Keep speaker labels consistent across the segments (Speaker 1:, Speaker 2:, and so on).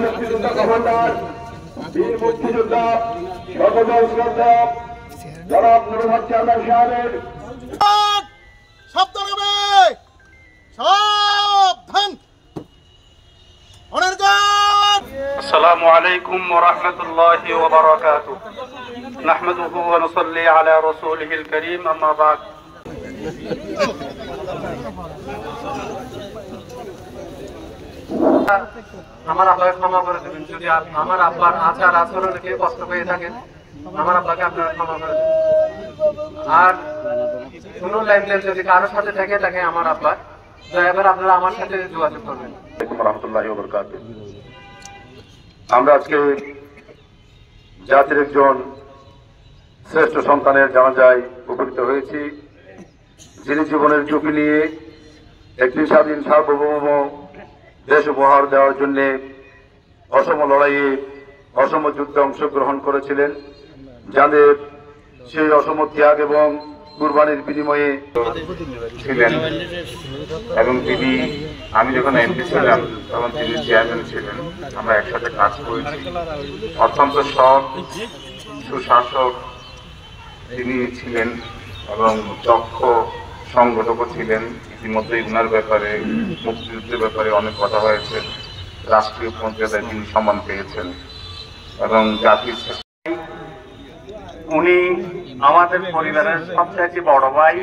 Speaker 1: মুক্তিযোদ্ধা কমান্ডার বীর মুক্তিযোদ্ধা সর্বদল শ্রদ্ধা জনাব নুরুল চেয়ারম্যান সাহেবের
Speaker 2: শব্দ নেবে সাবধান।
Speaker 3: السلام عليكم ورحمة الله وبركاته نحمده ونصلي على رسوله الكريم أما بعد আমার আব্বাকে ক্ষমা করে দেবেন। যদি আমার আব্বার আচার আচরণে কেউ কষ্ট পেয়ে থাকেন, আমার আব্বাকে আপনারা ক্ষমা করে দেবেন। আর কোনো লাইফলাইন যদি কারোর সাথে থাকে তাকে আমার আব্বা, দয়া করে আপনারা আমার সাথে যোগাযোগ করবেন।
Speaker 1: আমরা আজকে জাতির একজন শ্রেষ্ঠ সন্তানের জানাজায় উপনীত হয়েছি, যিনি জীবনের ঝুঁকি নিয়ে একটি স্বাধীন সার্বভৌম দেশ উপহার দেওয়ার জন্য অসম লড়াইয়ে অসম যুদ্ধে অংশগ্রহণ করেছিলেন, যাদের সেই অসম ত্যাগ এবং কুরবানির বিনিময়ে
Speaker 3: ছিলেন। এবং তিনি, আমি যখন এমপি ছিলাম তখন তিনি চেয়ারম্যান ছিলেন, আমরা একসাথে কাজ করেছি। অত্যন্ত সৎ সুশাসক তিনি ছিলেন এবং দক্ষ সংগঠকও ছিলেন। ইতিমধ্যেই উনার ব্যাপারে, মুক্তিযুদ্ধের ব্যাপারে অনেক কথা হয়েছে। রাষ্ট্রীয় মর্যাদায় তিনি সম্মান পেয়েছেন এবং জাতির উনি আমাদের পরিবারের সবচেয়ে বড় ভাই।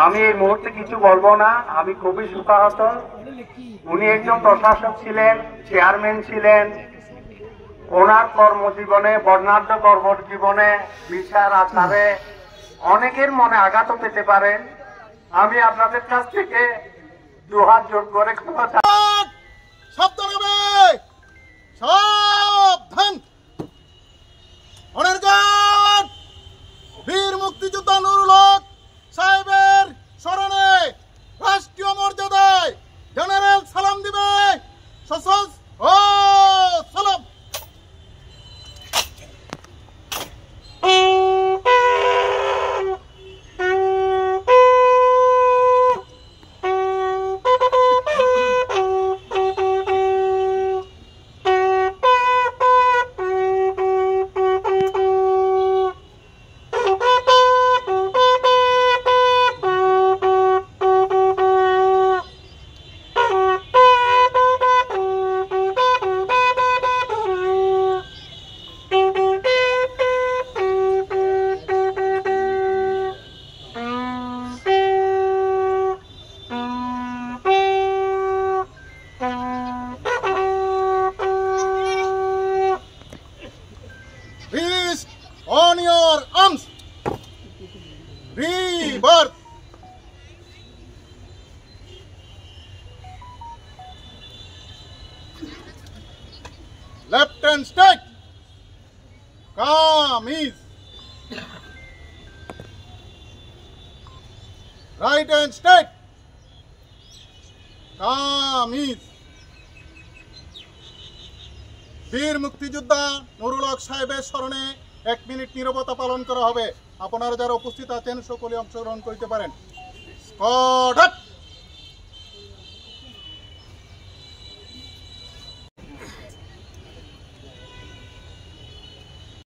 Speaker 3: আমি এই মুহূর্তে কিছু বলবো না, আমি খুবই শোকাহত। উনি একজন প্রশাসক ছিলেন, চেয়ারম্যান ছিলেন। ওনার কর্মজীবনে, বর্ণাঢ্য কর্মজীবনে, বিচার আচারে অনেকের মনে আঘাত পেতে পারেন। আমি আপনাদের কাছ থেকে দুহাত জোর করে ক্ষমা চাই।
Speaker 2: শব্দ নেবে সাবধান। বীর মুক্তিযোদ্ধা নুরুল হক সাহেবের স্মরণে রাষ্ট্রীয় মর্যাদায় জেনারেল সালাম দিবে। সালাম। Rest on your arms. Rebirth. Left hand straight. Calm ease. Right hand straight. Calm ease. বীর মুক্তিযোদ্ধা নুরুল হক সাহেবের স্মরণে 1 মিনিট নীরবতা পালন করা হবে। আপনারা যারা উপস্থিত আছেন সকলে অংশগ্রহণ করতে পারেন।